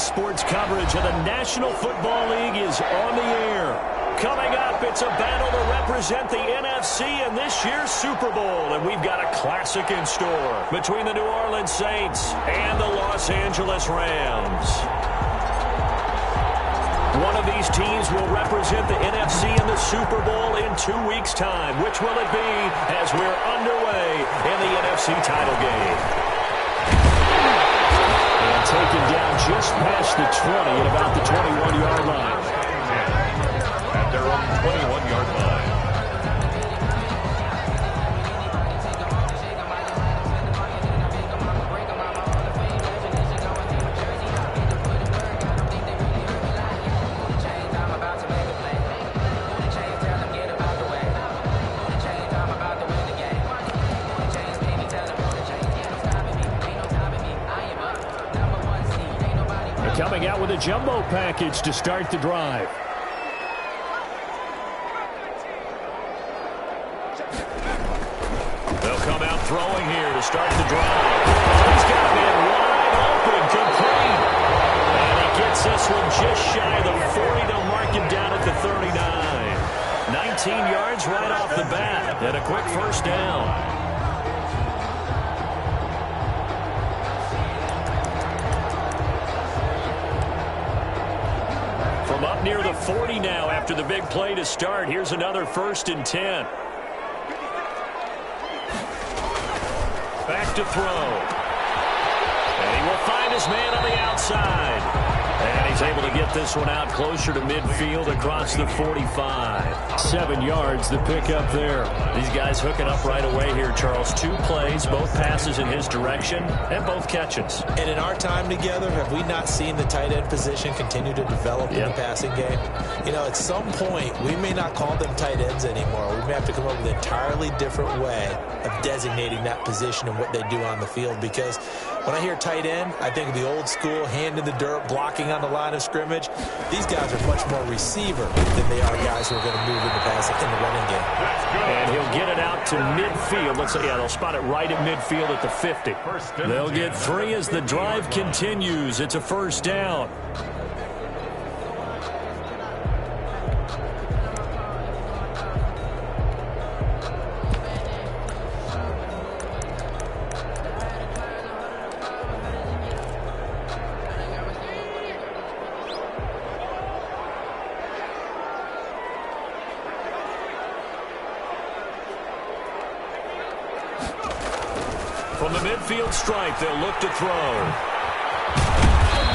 sports coverage of the National Football League is on the air. Coming up, it's a battle to represent the NFC in this year's Super Bowl. And we've got a classic in store between the New Orleans Saints and the Los Angeles Rams. One of these teams will represent the NFC in the Super Bowl in 2 weeks' time. Which will it be as we're underway in the NFC title game? And taken down just past the 20 at about the 21-yard line. At their own 21-yard line. Coming out with a jumbo package to start the drive. They'll come out throwing here to start the drive. He's got a man wide open, complete. And he gets this one just shy of the 40. They'll mark him down at the 39. 19 yards right off the bat and a quick first down. Up near the 40 now after the big play to start. Here's another 1st and 10. Back to throw. And he will find his man on the outside. And he's able to get this one out closer to midfield across the 45. 7 yards, the pickup there. These guys hooking up right away here, Charles. 2 plays, both passes in his direction, and both catches. And in our time together, have we not seen the tight end position continue to develop in the passing game? You know, at some point, we may not call them tight ends anymore. We may have to come up with an entirely different way of designating that position and what they do on the field. Because when I hear tight end, I think of the old school, hand in the dirt, blocking on the line of scrimmage. These guys are much more receiver than they are guys who are going to move in the passing in the running game. And he'll get it out to midfield. Let's say, they'll spot it right at midfield at the 50. They'll get 3 as the drive continues. It's a first down. From the midfield stripe, they'll look to throw.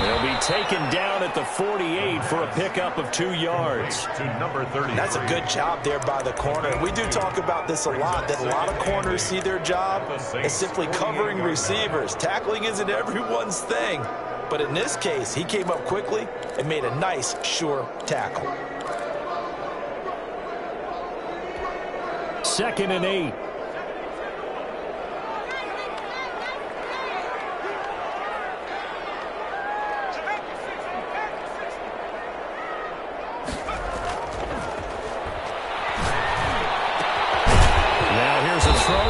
They'll be taken down at the 48 for a pickup of 2 yards. To number 30. That's a good job there by the corner. We do talk about this a lot, that a lot of corners see their job as simply covering receivers. Tackling isn't everyone's thing. But in this case, he came up quickly and made a nice, sure tackle. 2nd and 8.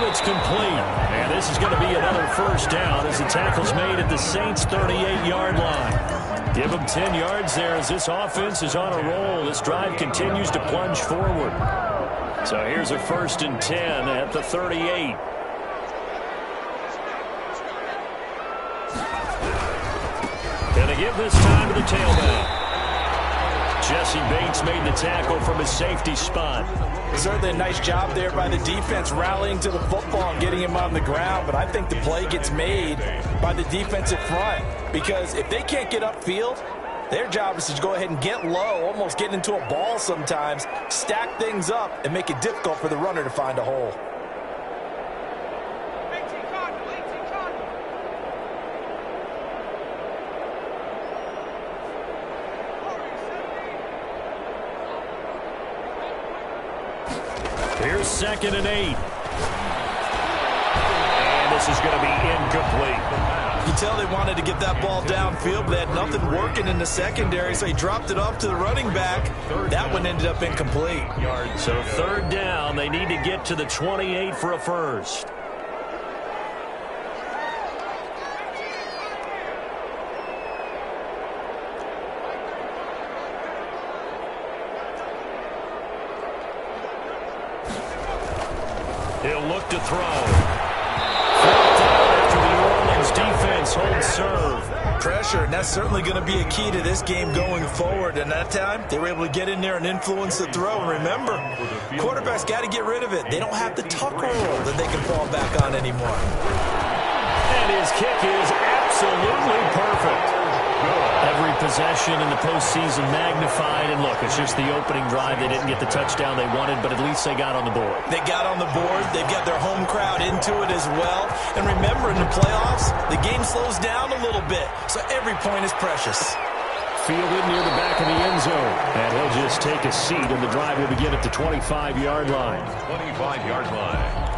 It's complete. And this is going to be another first down as the tackle's made at the Saints' 38-yard line. Give them 10 yards there as this offense is on a roll. This drive continues to plunge forward. So here's a 1st and 10 at the 38. And to give this time to the tailback. Jesse Bates made the tackle from his safety spot. Certainly a nice job there by the defense rallying to the football and getting him on the ground, but I think the play gets made by the defensive front because if they can't get upfield, their job is to go ahead and get low, almost get into a ball sometimes, stack things up, and make it difficult for the runner to find a hole. Here's 2nd and 8. And this is going to be incomplete. You tell they wanted to get that ball downfield, but they had nothing working in the secondary, so he dropped it off to the running back. That one ended up incomplete. So 3rd down, they need to get to the 28 for a first. He'll look to throw. Fourth down after the New Orleans defense holds serve. Pressure, and that's certainly going to be a key to this game going forward. And that time, they were able to get in there and influence the throw. And remember, quarterbacks got to get rid of it. They don't have the tucker roll that they can fall back on anymore. And his kick is absolutely perfect. Every possession in the postseason magnified. And look, it's just the opening drive. They didn't get the touchdown they wanted, but at least they got on the board. They got on the board. They've got their home crowd into it as well. And remember, in the playoffs, the game slows down a little bit, so every point is precious. Fielded near the back of the end zone. And he'll just take a seat, and the drive will begin at the 25-yard line. 25-yard line.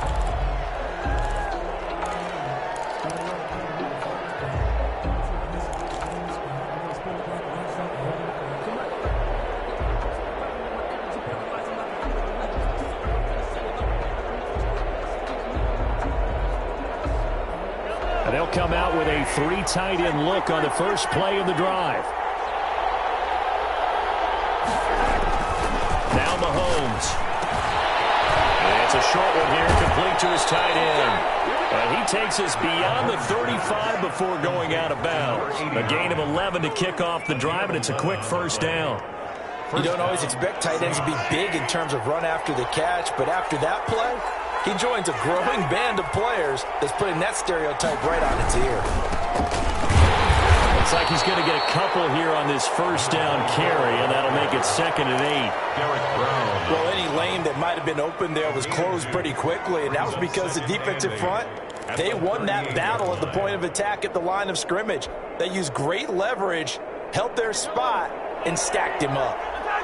And they'll come out with a 3 tight end look on the first play of the drive. Now Mahomes. And it's a short one here, complete to his tight end. And he takes us beyond the 35 before going out of bounds. A gain of 11 to kick off the drive, and it's a quick first down. You don't always expect tight ends to be big in terms of run after the catch, but after that play, he joins a growing band of players that's putting that stereotype right on its ear. Looks like he's going to get a couple here on this first down carry, and that'll make it 2nd and 8. Well, any lane that might have been open there was closed pretty quickly, and that was because the defensive front, they won that battle at the point of attack at the line of scrimmage. They used great leverage, held their spot, and stacked him up.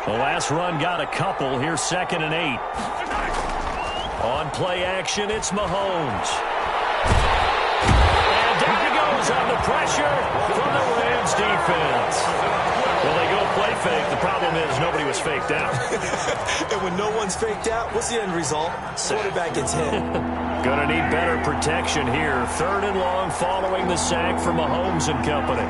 The last run got a couple. Here's 2nd and 8. On play action, it's Mahomes. And down he goes on the pressure from the Rams defense. Well, they go play fake. The problem is nobody was faked out. And when no one's faked out, what's the end result? Quarterback gets hit. Gonna need better protection here. 3rd and long following the sack from Mahomes and company.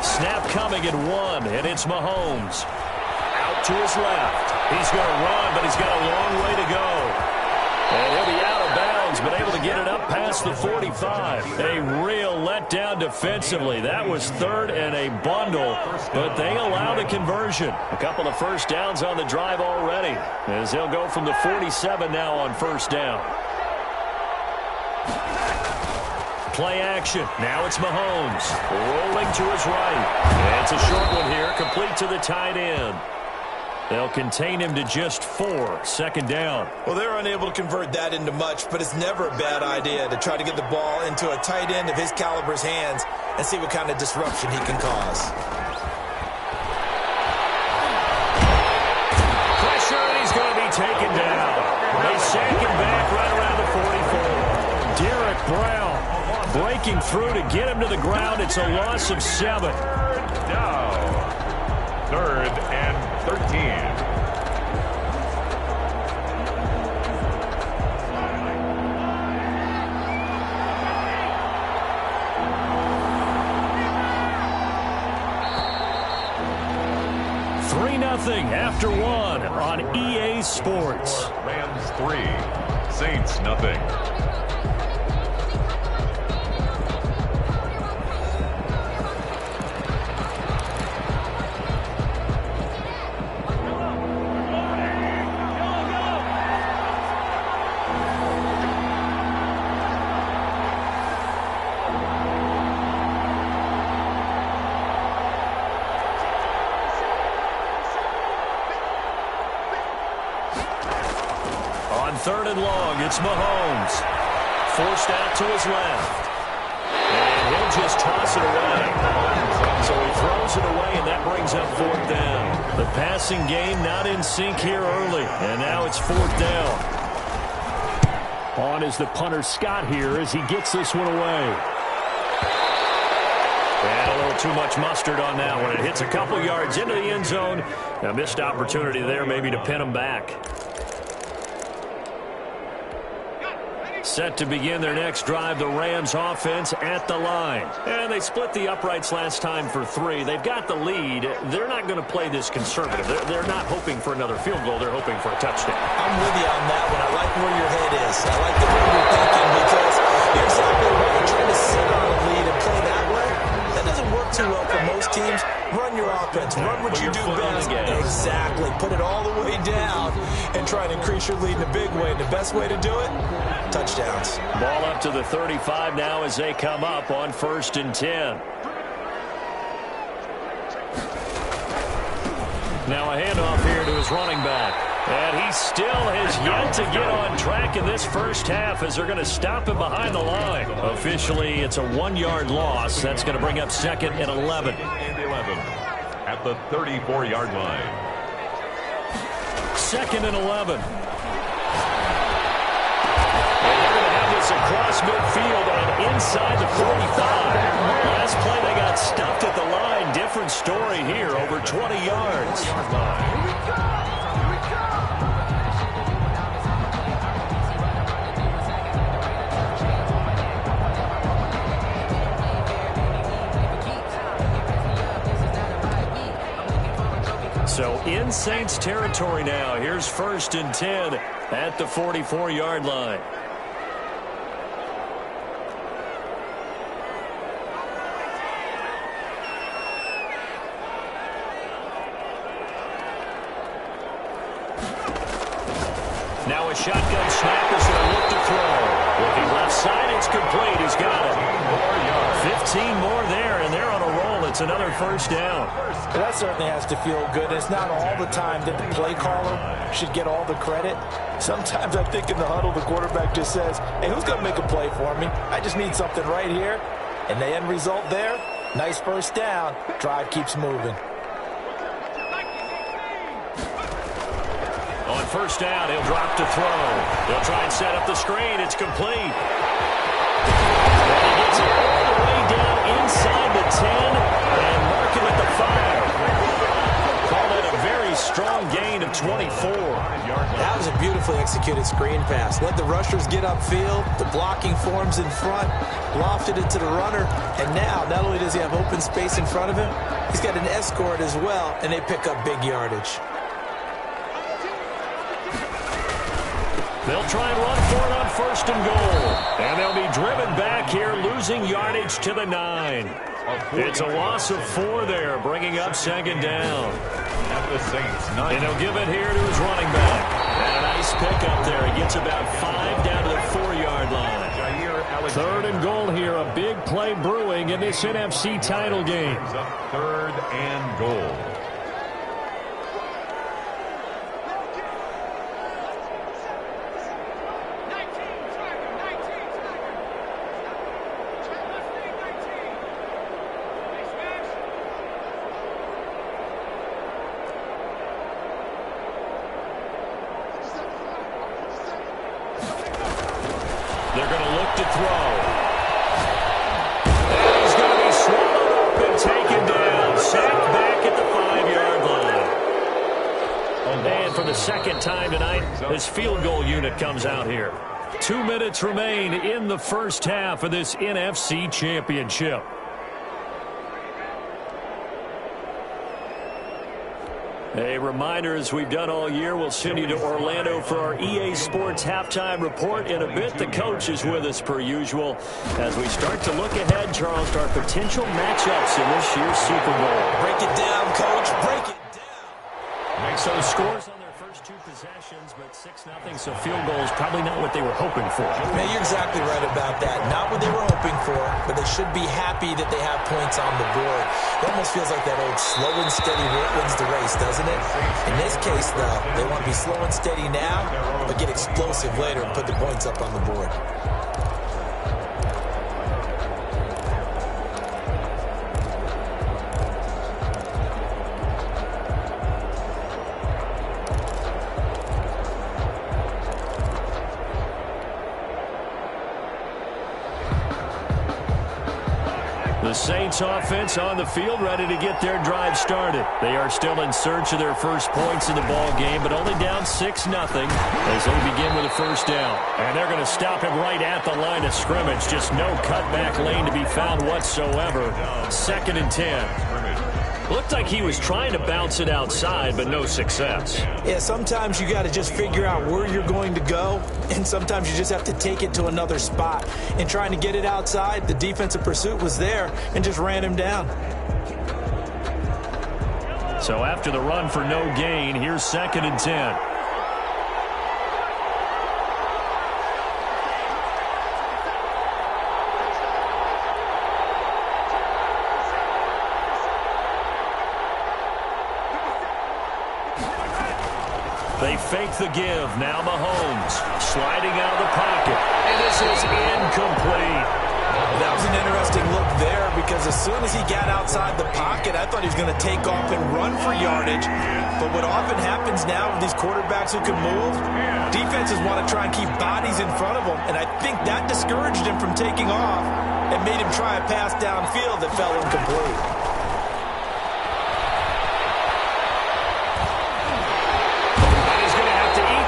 Snap coming at 1, and it's Mahomes. Out to his left. He's going to run, but he's got a long way to go. And he'll be out of bounds, but able to get it up past the 45. A real letdown defensively. That was 3rd and a bundle, but they allow the conversion. A couple of first downs on the drive already, as they'll go from the 47 now on first down. Play action. Now it's Mahomes. Rolling to his right. And it's a short one here, complete to the tight end. They'll contain him to just 4. 2nd down. Well, they're unable to convert that into much, but it's never a bad idea to try to get the ball into a tight end of his caliber's hands and see what kind of disruption he can cause. Pressure, and he's going to be taken down. They sack him back right around the 44. Derek Brown breaking through to get him to the ground. It's a loss of 7. Down. 3rd and 13. Nothing after 1 on EA Sports. Rams 3, Saints nothing. On 3rd and long, it's Mahomes. Forced out to his left. And he'll just toss it away. So he throws it away, and that brings up 4th down. The passing game not in sync here early. And now it's 4th down. On is the punter Scott here as he gets this one away. And a little too much mustard on that one. It hits a couple yards into the end zone. A missed opportunity there maybe to pin him back. Set to begin their next drive, the Rams offense at the line. And they split the uprights last time for 3. They've got the lead. They're not going to play this conservative. They're not hoping for another field goal. They're hoping for a touchdown. I'm with you on that one. I like where your head is. I like the way you're thinking because you're exactly right. Trying to sit on a lead and play that way, that doesn't work too well for most teams. Run your offense. Run what you do best. Exactly. Put it all the way down and try to increase your lead in a big way. And the best way to do it, touchdowns. Ball up to the 35 now as they come up on 1st and 10. Now a handoff here to his running back. And he still has yet to get on track in this first half as they're going to stop him behind the line. Officially, it's a 1-yard loss. That's going to bring up 2nd and 11. At the 34-yard line. 2nd and 11. And they're going to have this across midfield and inside the 45. Last play they got stuffed at the line. Different story here, over 20 yards. So in Saints territory now. Here's 1st and 10 at the 44-yard line. Now a shotgun snap is going to look to throw. Looking left side, it's complete. He's got it. 15 more there, and they're on a roll. It's another 1st down. That certainly has to feel good. It's not all the time that the play caller should get all the credit. Sometimes I think in the huddle, the quarterback just says, hey, who's going to make a play for me? I just need something right here. And the end result there, nice 1st down. Drive keeps moving. On 1st down, he'll drop to throw. He'll try and set up the screen. It's complete. And he gets it all the way down inside the 10 and mark him at the 5. Call that a very strong gain of 24. That was a beautifully executed screen pass. Let the rushers get upfield. The blocking forms in front. Lofted it to the runner. And now, not only does he have open space in front of him, he's got an escort as well, and they pick up big yardage. They'll try and run for it on 1st and goal. And they'll be driven back here, losing yardage to the 9. It's a loss of 4 there, bringing up 2nd down. At the Saints 9. And he'll give it here to his running back. And a nice pickup there. He gets about 5 down to the 4-yard line. 3rd and goal here. A big play brewing in this NFC title game. 3rd and goal. They're going to look to throw. And he's going to be swallowed up and taken down. Sacked back at the 5-yard line. And for the 2nd time tonight, this field goal unit comes out here. 2 minutes remain in the first half of this NFC Championship. A reminder, as we've done all year, we'll send you to Orlando for our EA Sports halftime report in a bit. The coach is with us per usual as we start to look ahead, Charles, to our potential matchups in this year's Super Bowl. Break it down, Coach. Break it down. So scores on their first 2 possessions, but 6-0, so field goal is probably not what they were hoping for. Man, you're exactly right about that. Not what they were hoping for, but they should be happy that they have points on the board. It almost feels like that old slow and steady wins the race, doesn't it? In this case, though, they want to be slow and steady now, but get explosive later and put the points up on the board. The Saints offense on the field, ready to get their drive started. They are still in search of their first points in the ball game, but only down 6-0 as they begin with a first down. And they're going to stop him right at the line of scrimmage. Just no cutback lane to be found whatsoever. 2nd and 10. Looked like he was trying to bounce it outside, but no success. Yeah, sometimes you got to just figure out where you're going to go, and sometimes you just have to take it to another spot. And trying to get it outside, the defensive pursuit was there and just ran him down. So after the run for no gain, here's 2nd and 10. They fake the give. Now Mahomes sliding out of the pocket. And this is incomplete. That was an interesting look there because as soon as he got outside the pocket, I thought he was going to take off and run for yardage. But what often happens now with these quarterbacks who can move, defenses want to try and keep bodies in front of them. And I think that discouraged him from taking off and made him try a pass downfield that fell incomplete.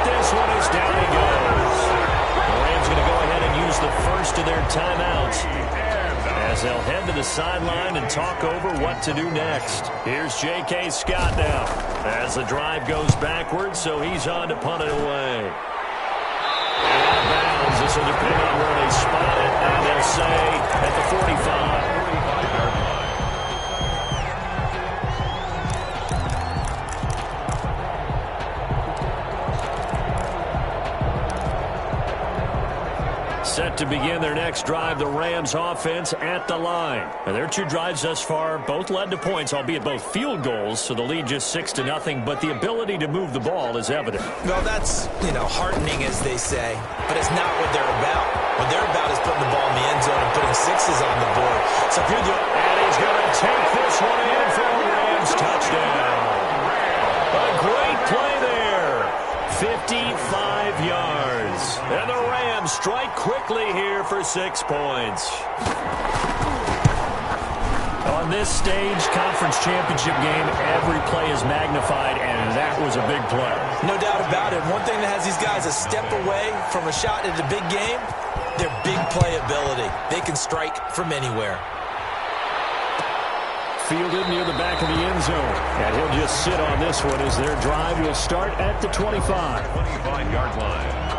This one is down he goes. The Rams going to go ahead and use the first of their timeouts as they'll head to the sideline and talk over what to do next. Here's J.K. Scott now as the drive goes backwards, so he's on to punt it away. And out of bounds. This will depend on where they spot it, and they'll say at the 45-yard line. Set to begin their next drive, the Rams offense at the line. And their 2 drives thus far both led to points, albeit both field goals, so the lead just 6-0, but the ability to move the ball is evident. Well, that's, heartening, as they say, but it's not what they're about. What they're about is putting the ball in the end zone and putting 6s on the board. So if you're and he's going to take this one in for a Rams touchdown. A great play there. 55 yards. And the Rams strike quickly here for 6 points. On this stage, conference championship game, every play is magnified, and that was a big play. No doubt about it. One thing that has these guys a step away from a shot at a big game, their big playability. They can strike from anywhere. Fielded near the back of the end zone. And he'll just sit on this one as their drive will start at the 25. 25-yard line.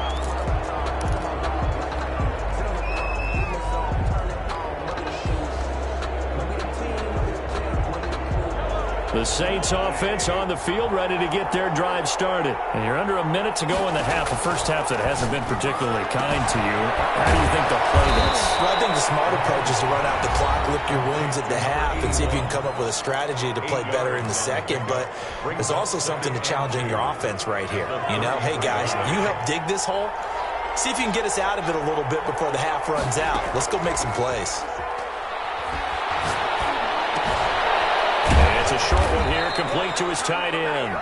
The Saints offense on the field, ready to get their drive started. And you're under a minute to go in the half, a first half that hasn't been particularly kind to you. How do you think they'll play this? Well, I think the smart approach is to run out the clock, lick your wounds at the half, and see if you can come up with a strategy to play better in the second. But there's also something to challenging your offense right here. Hey, guys, you help dig this hole. See if you can get us out of it a little bit before the half runs out. Let's go make some plays. It's a short one here, complete to his tight end.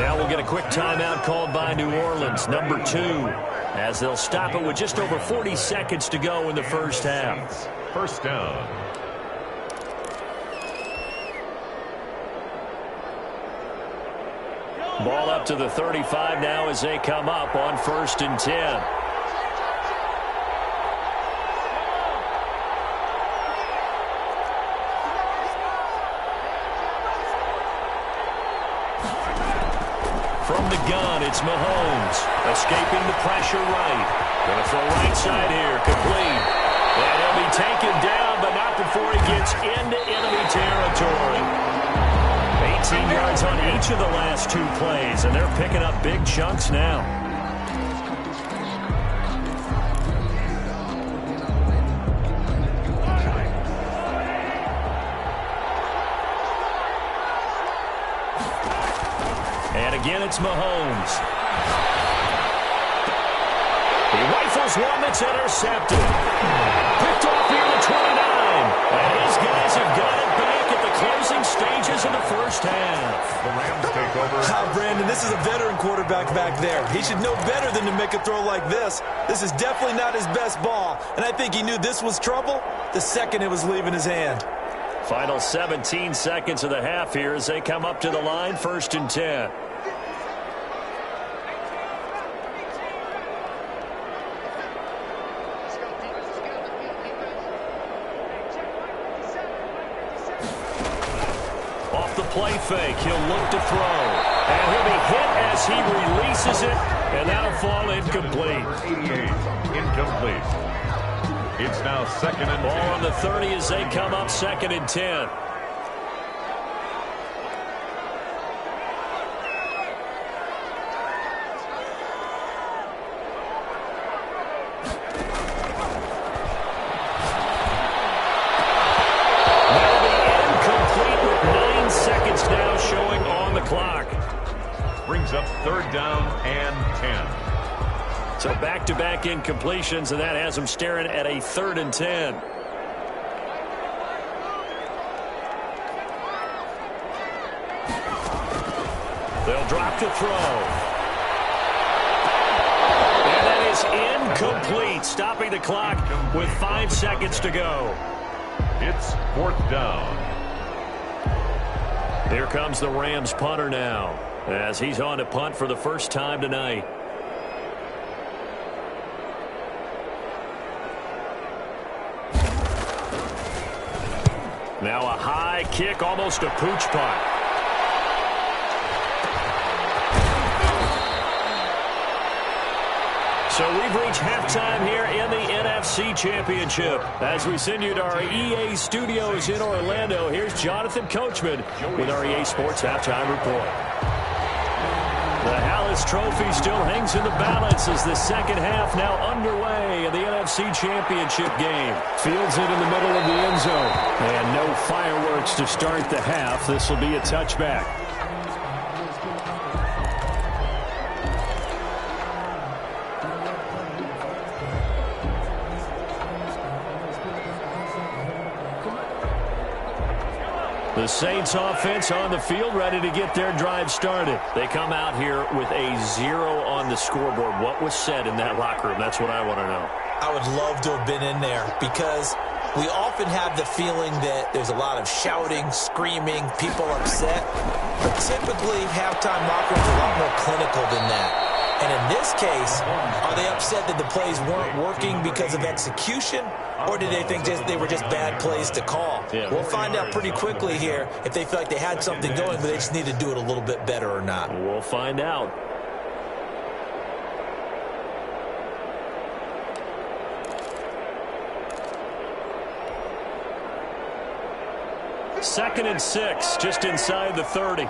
Now we'll get a quick timeout called by New Orleans, number 2, as they'll stop it with just over 40 seconds to go in the first half. First down. Ball up to the 35 now as they come up on 1st and 10. From the gun, it's Mahomes. Escaping the pressure right. Going to throw right side here. Complete. And he'll be taken down, but not before he gets into enemy territory. 18 yards on each of the last 2 plays, and they're picking up big chunks now. And again, it's Mahomes. He rifles one that's intercepted. Picked off near the 29. And his guys have got it back at the closing stages of the first half. The Rams take over. How Brandon, this is a veteran quarterback back there. He should know better than to make a throw like this. This is definitely not his best ball, and I think he knew this was trouble the second it was leaving his hand. Final 17 seconds of the half here as they come up to the line, 1st and 10. Off the play fake, he'll look to throw. And he'll be hit as he releases it, and that'll fall incomplete. 88, incomplete. It's now 2nd and 10. Ball on the 30 as they come up, 2nd and 10. That'll be incomplete with 9 seconds now showing on the clock. Brings up 3rd down and 10. So back-to-back incompletions, and that has them staring at a 3rd and 10. They'll drop to throw. And that is incomplete, stopping the clock with 5 seconds to go. It's 4th down. Here comes the Rams punter now, as he's on to punt for the first time tonight. Now a high kick, almost a pooch punt. So we've reached halftime here in the NFC Championship. As we send you to our EA studios in Orlando, here's Jonathan Coachman with our EA Sports Halftime Report. The Hallis Trophy still hangs in the balance as the second half now underway in the NFC Championship game. Fields it in the middle of the end zone. And no fireworks to start the half. This will be a touchback. The Saints offense on the field, ready to get their drive started. They come out here with a 0 on the scoreboard. What was said in that locker room? That's what I want to know. I would love to have been in there because we often have the feeling that there's a lot of shouting, screaming, people upset. But typically, halftime locker rooms are a lot more clinical than that. And in this case, are they upset that the plays weren't working because of execution? Or did they think they were just bad plays to call? Yeah. We'll find out pretty quickly here if they feel like they had something going, but they just need to do it a little bit better or not. We'll find out. Second and 6, just inside the 30.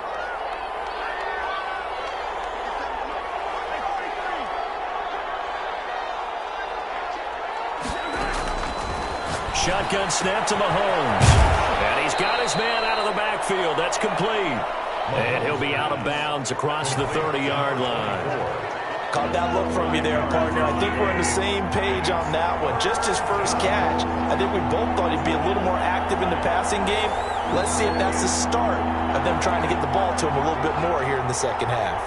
Shotgun snap to Mahomes. And he's got his man out of the backfield. That's complete. And he'll be out of bounds across the 30-yard line. Caught that look from you there, partner. I think we're on the same page on that one. Just his first catch. I think we both thought he'd be a little more active in the passing game. Let's see if that's the start of them trying to get the ball to him a little bit more here in the second half.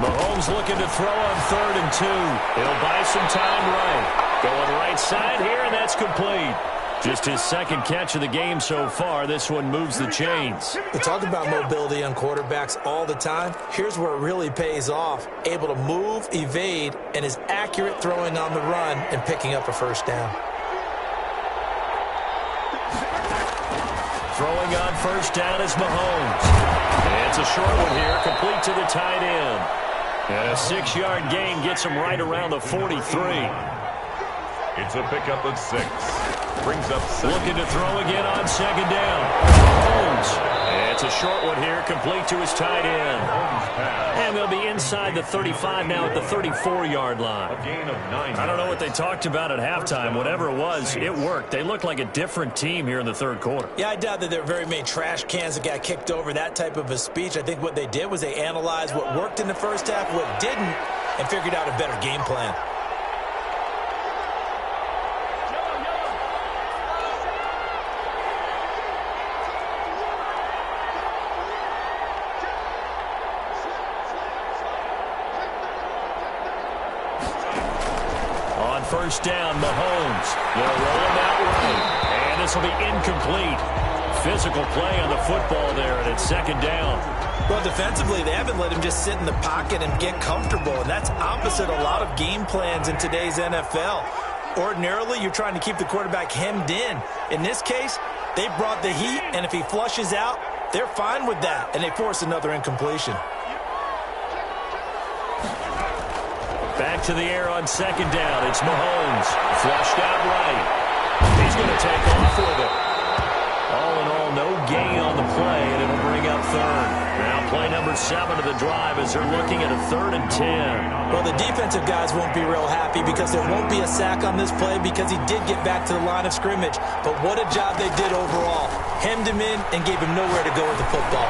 Mahomes looking to throw on 3rd and 2. He'll buy some time right. Going right side here, and that's complete. Just his second catch of the game so far. This one moves the chains. We talk about mobility on quarterbacks all the time. Here's where it really pays off. Able to move, evade, and is accurate throwing on the run and picking up a first down. Throwing on first down is Mahomes. And it's a short one here, complete to the tight end. And a 6-yard gain gets him right around the 43. It's a pickup of 6. Brings up 7. Looking to throw again on second down. Mahomes. And it's a short one here, complete to his tight end. And they'll be inside the 35 now at the 34-yard line. A gain of 9. I don't know what they talked about at halftime. Whatever it was, it worked. They look like a different team here in the third quarter. Yeah, I doubt that there are very many trash cans that got kicked over, that type of a speech. I think what they did was they analyzed what worked in the first half, what didn't, and figured out a better game plan. first down. Mahomes. They'll roll him out right. And this will be incomplete. Physical play on the football there, and it's second down. Well, defensively, they haven't let him just sit in the pocket and get comfortable, and that's opposite a lot of game plans in today's NFL. Ordinarily, you're trying to keep the quarterback hemmed in. In this case, they brought the heat, and if he flushes out, they're fine with that, and they force another incompletion. Back to the air on second down. It's Mahomes. Flushed out right. He's going to take off with it. All in all, no gain on the play, and it'll bring up third. Now play number 7 of the drive as they're looking at a 3rd and 10. Well, the defensive guys won't be real happy because there won't be a sack on this play because he did get back to the line of scrimmage. But what a job they did overall. Hemmed him in and gave him nowhere to go with the football.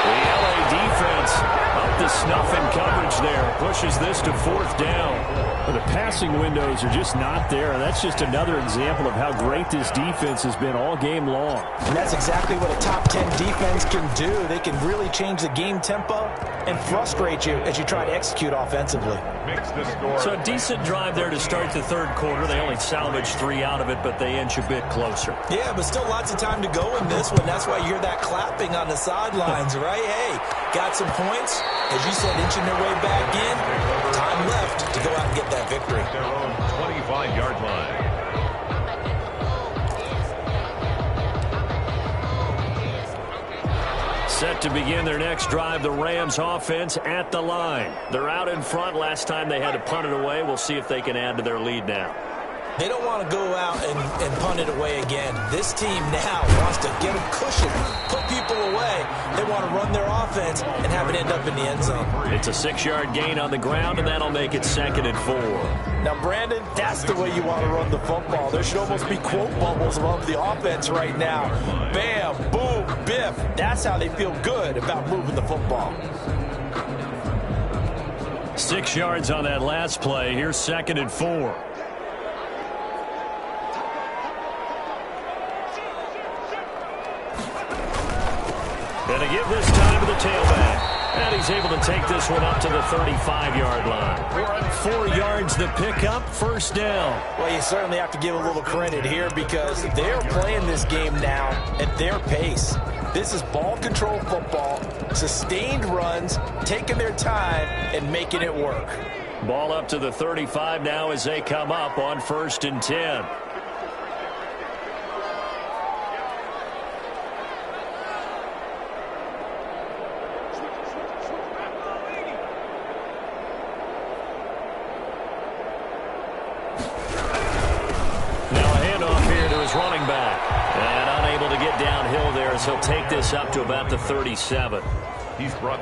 The LA defense up to snuff in coverage there. Pushes this to 4th down. Well, the passing windows are just not there. That's just another example of how great this defense has been all game long. And that's exactly what a top 10 defense can do. They can really change the game tempo and frustrate you as you try to execute offensively. So a decent drive there to start the 3rd quarter. They only salvaged 3 out of it, but they inch a bit closer. Yeah, but still lots of time to go in this one. That's why you hear that clapping on the sidelines, right? Hey, got some points. As you said, inching their way back in. Time left to go out and get that victory. Their own 25-yard line. Set to begin their next drive, the Rams offense at the line. They're out in front. Last time they had to punt it away. We'll see if they can add to their lead now. They don't want to go out and punt it away again. This team now wants to get a cushion, put people away. They want to run their offense and have it end up in the end zone. It's a 6-yard gain on the ground, and that'll make it 2nd and 4. Now, Brandon, that's the way you want to run the football. There should almost be quote bubbles around the offense right now. Bam, boom, biff. That's how they feel good about moving the football. 6 yards on that last play. Here's 2nd and 4. And to give this time to the tailback. And he's able to take this one up to the 35-yard line. 4 yards the pickup, first down. Well, you certainly have to give a little credit here because they're playing this game now at their pace. This is ball control football, sustained runs, taking their time and making it work. Ball up to the 35 now as they come up on 1st and 10. Running back and unable to get downhill there as he'll take this up to about the 37.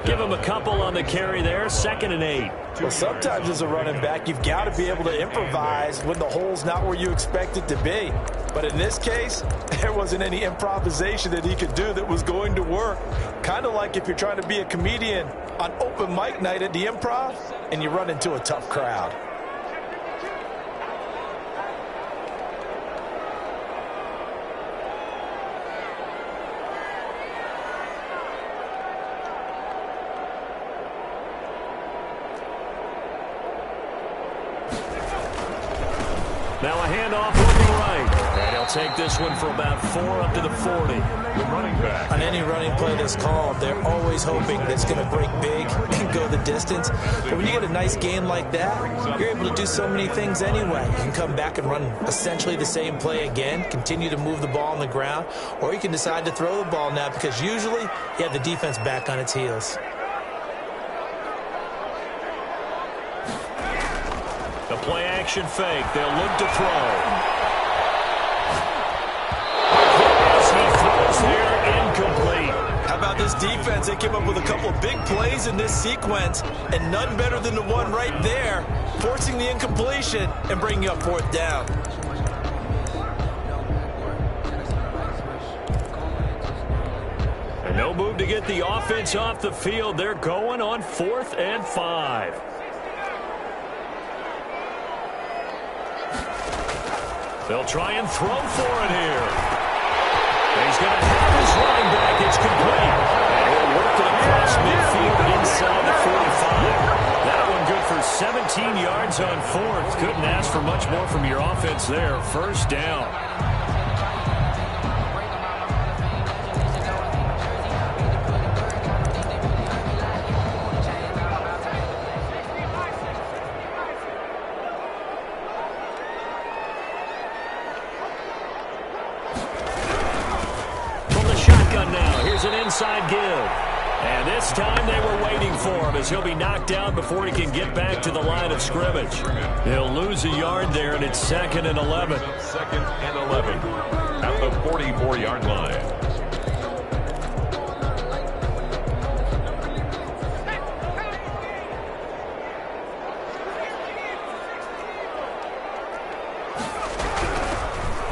Give him a couple on the carry there. 2nd and 8. Well, sometimes as a running back, you've got to be able to improvise when the hole's not where you expect it to be. But in this case, there wasn't any improvisation that he could do that was going to work. Kind of like if you're trying to be a comedian on open mic night at the Improv and you run into a tough crowd. Now a handoff looking right. And he'll take this one for about 4 up to the 40. The running back. On any running play that's called, they're always hoping that it's going to break big and go the distance. But when you get a nice gain like that, you're able to do so many things anyway. You can come back and run essentially the same play again, continue to move the ball on the ground, or you can decide to throw the ball now because usually you have the defense back on its heels. The play action fake. They'll look to throw. As he throws there, incomplete. How about this defense? They came up with a couple of big plays in this sequence, and none better than the one right there, forcing the incompletion and bringing up 4th down. And no move to get the offense off the field. They're going on 4th and 5. They'll try and throw for it here. He's going to have his running back. It's complete. And he'll work it across midfield inside the 45. That one and good for 17 yards on fourth. Couldn't ask for much more from your offense there. First down. From the shotgun now, here's an inside give. And this time they were waiting for him as he'll be knocked down before he can get back to the line of scrimmage. He'll lose a yard there, and it's 2nd and 11. 2nd and 11 at the 44-yard line.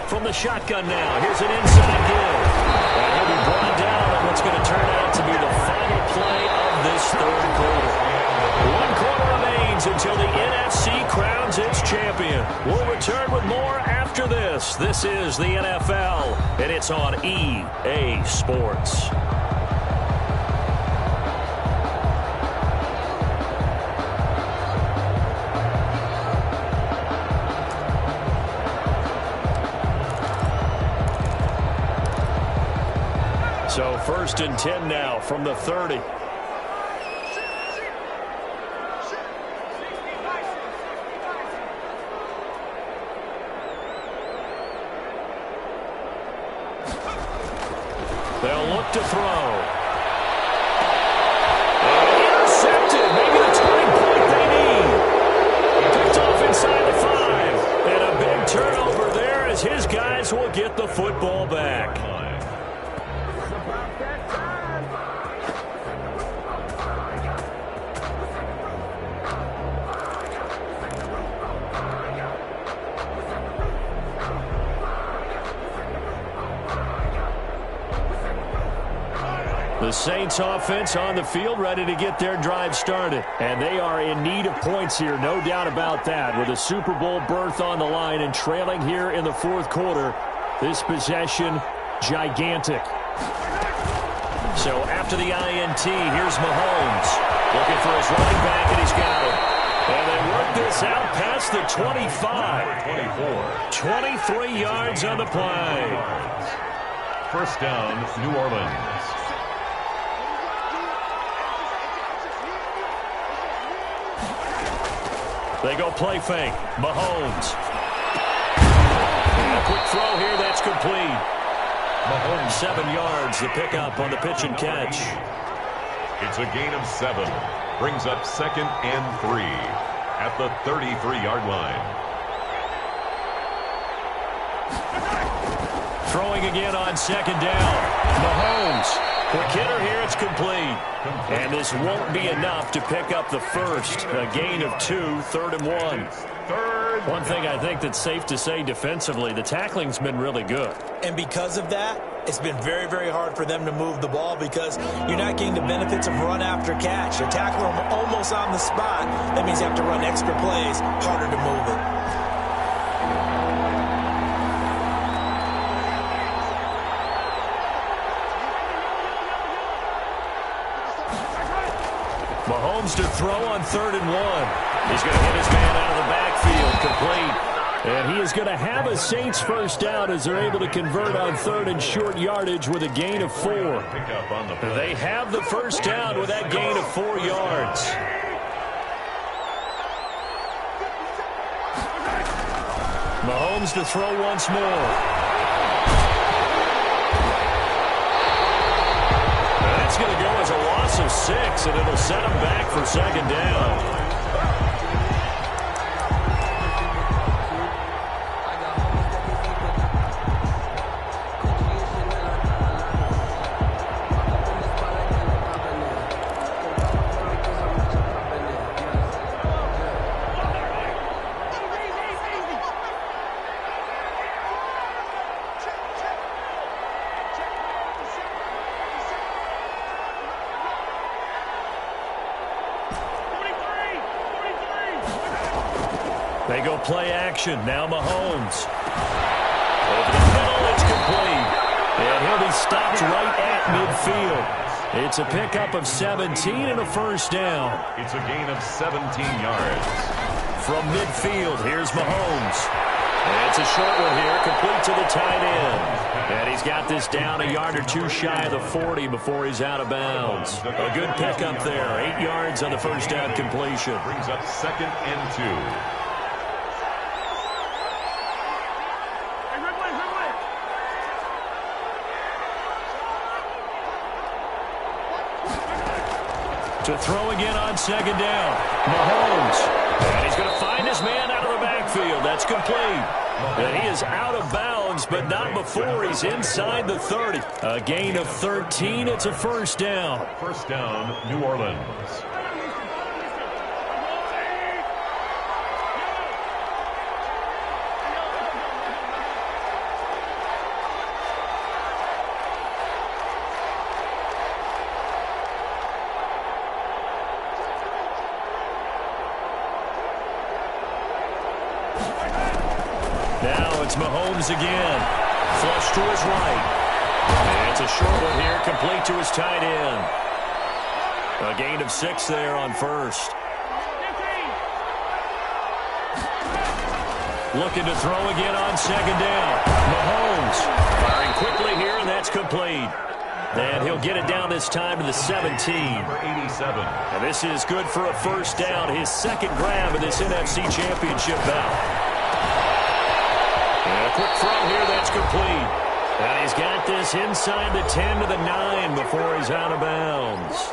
From the shotgun now, here's an inside give. And he'll be brought down on what's going to turn out to be the final play of this third quarter. 1 quarter remains until the NFC crowns its champion. We'll return with more after this. This is the NFL, and it's on EA Sports. So 1st and 10 now from the 30. They'll look to throw. And intercepted. Maybe the turning point they need. Picked off inside the 5. And a big turnover there as his guys will get the football back. The Saints offense on the field ready to get their drive started. And they are in need of points here, no doubt about that. With a Super Bowl berth on the line and trailing here in the 4th quarter, this possession gigantic. So after the INT, here's Mahomes. Looking for his running back, and he's got him. And they work this out past the 25. 23 yards on the play. First down, New Orleans. They go play fake. Mahomes. And a quick throw here. That's complete. Mahomes 7 yards. The pickup on the pitch and catch. It's a gain of 7. Brings up 2nd and 3 at the 33-yard line. Throwing again on 2nd down. Mahomes. Quick hitter here. It's complete. And this won't be enough to pick up the first. A gain of 2, 3rd and 1. One thing I think that's safe to say defensively, the tackling's been really good. And because of that, it's been very, very hard for them to move the ball because you're not getting the benefits of run after catch. You're tackling them almost on the spot. That means you have to run extra plays, harder to move it. Mahomes to throw on 3rd and 1. He's going to hit his man out of the backfield, complete. And he is going to have a Saints first down as they're able to convert on 3rd and short yardage with a gain of 4. They have the first down with that gain of 4 yards. Mahomes to throw once more. That's going to go as a loss of 6, and it'll set him back for 2nd down. They go play action. Now Mahomes. Over the middle, it's complete. And he'll be stopped right at midfield. It's a pickup of 17 and a first down. It's a gain of 17 yards. From midfield, here's Mahomes. And it's a short one here, complete to the tight end. And he's got this down a yard or two shy of the 40 before he's out of bounds. A good pickup there, 8 yards on the first down completion. Brings up 2nd and 2. To throw again on 2nd down. Mahomes. And he's going to find his man out of the backfield. That's complete. And he is out of bounds, but not before he's inside the 30. A gain of 13. It's a first down. First down, New Orleans. Now it's Mahomes again. Flush to his right. And it's a short one here, complete to his tight end. A gain of 6 there on first. Looking to throw again on 2nd down. Mahomes firing quickly here, and that's complete. And he'll get it down this time to the 17. Number 87. And this is good for a first down, his second grab of this NFC Championship bout. And a quick throw here, that's complete. And he's got this inside the 10 to the 9 before he's out of bounds.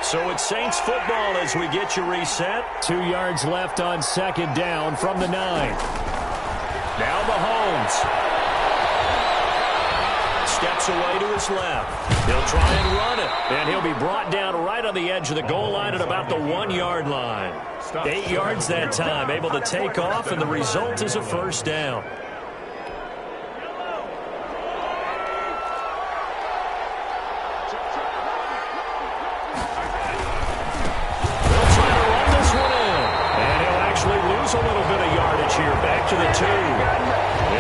So it's Saints football as we get you reset. 2 yards left on 2nd down from the 9. Now Mahomes. Steps away to his left. He'll try and run it. And he'll be brought down right on the edge of the goal line at about the 1 yard line. 8 yards that time, able to take off, and the result is a first down. They'll try to run this one in. And he'll actually lose a little bit of yardage here. Back to the 2.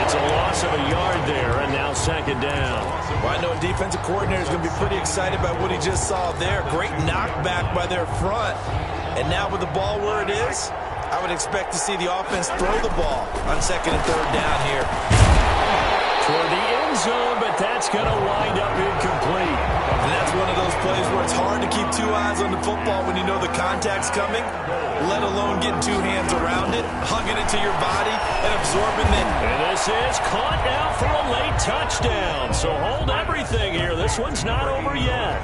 It's a loss of a yard there, and now 2nd down. Well, I know a defensive coordinator is going to be pretty excited about what he just saw there. Great knockback by their front. And now with the ball where it is, I would expect to see the offense throw the ball on 2nd and 3rd down here. Toward the end zone, but that's going to wind up incomplete. And that's one of those plays where it's hard to keep 2 eyes on the football when you know the contact's coming, let alone getting 2 hands around it, hugging it to your body, and absorbing it. And this is caught now for a late touchdown. So hold everything here. This one's not over yet.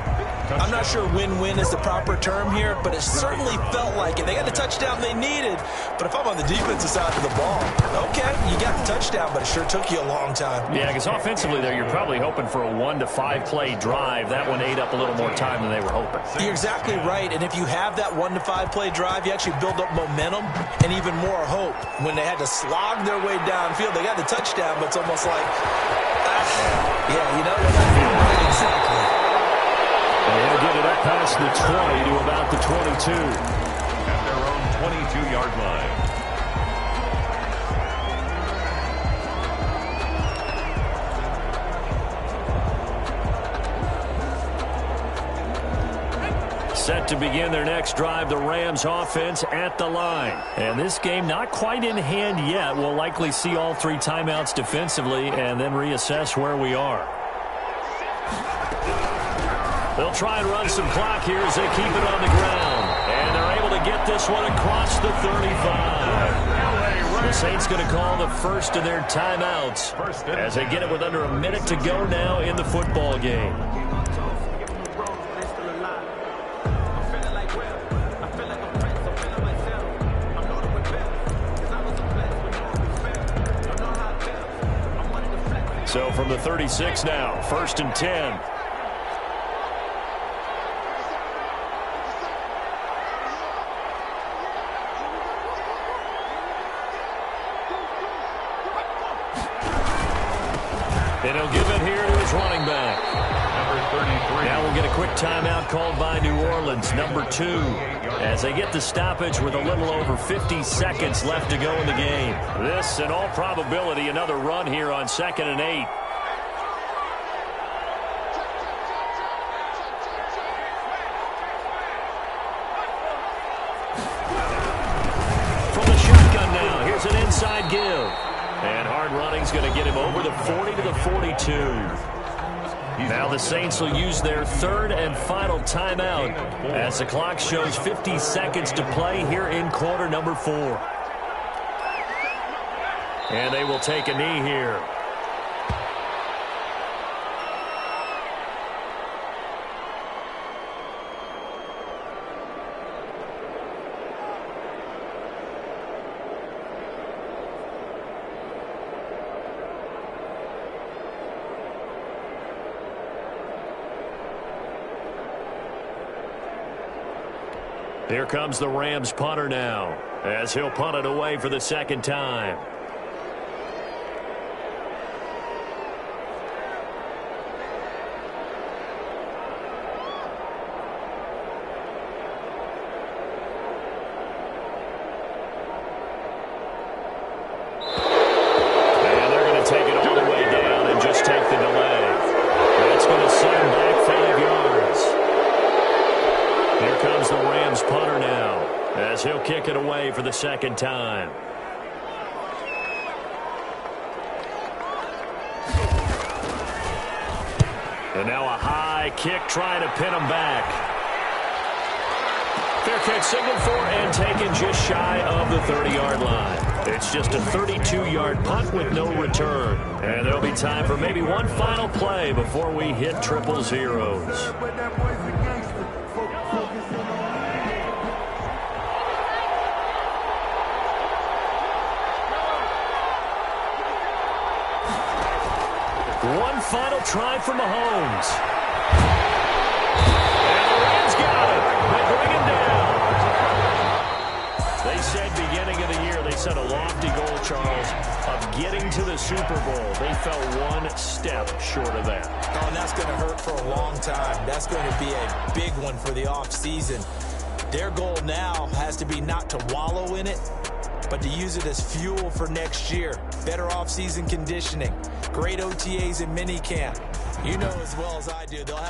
I'm not sure win-win is the proper term here, but it certainly felt like it. They got the touchdown they needed, but if I'm on the defensive side of the ball, okay, you got the touchdown, but it sure took you a long time. Yeah, because offensively there, you're probably hoping for a 1 to 5 play drive. That one ate up a little more time than they were hoping. You're exactly right, and if you have that 1 to 5 play drive, you actually build up momentum and even more hope. When they had to slog their way downfield, they got the touchdown, but it's almost like, yeah, you know, right, exactly. They'll get it up past the 20 to about the 22. At their own 22-yard line. Set to begin their next drive, the Rams offense at the line. And this game not quite in hand yet. We'll likely see all 3 timeouts defensively and then reassess where we are. They'll try and run some clock here as they keep it on the ground. And they're able to get this one across the 35. The Saints going to call the first of their timeouts as they get it with under a minute to go now in the football game. So from the 36 now, 1st and 10. And he'll give it here to his running back. Number 33. Now we'll get a quick timeout called by New Orleans, number 2, as they get the stoppage with a little over 50 seconds left to go in the game. This, in all probability, another run here on 2nd and 8. Throws an inside give. And hard running's going to get him over the 40 to the 42. Now the Saints will use their third and final timeout as the clock shows 50 seconds to play here in quarter number 4. And they will take a knee here. Here comes the Rams punter now, as he'll punt it away for the second time. And they're going to take it all the way down and just take the delay. That's going to set him back 5 yards. Here comes the Rams punter now, as he'll kick it away for the second time. And now a high kick trying to pin him back. Fair catch signaled for and taken just shy of the 30-yard line. It's just a 32-yard punt with no return. And there'll be time for maybe one final play before we hit triple zeros. One final try for Mahomes. And the Rams got it. They bring him down. They said beginning of the year, they set a lofty goal, Charles, of getting to the Super Bowl. They fell one step short of that. Oh, and that's going to hurt for a long time. That's going to be a big one for the offseason. Their goal now has to be not to wallow in it, but to use it as fuel for next year. Better offseason conditioning, great OTAs and minicamp. You know as well as I do, they'll have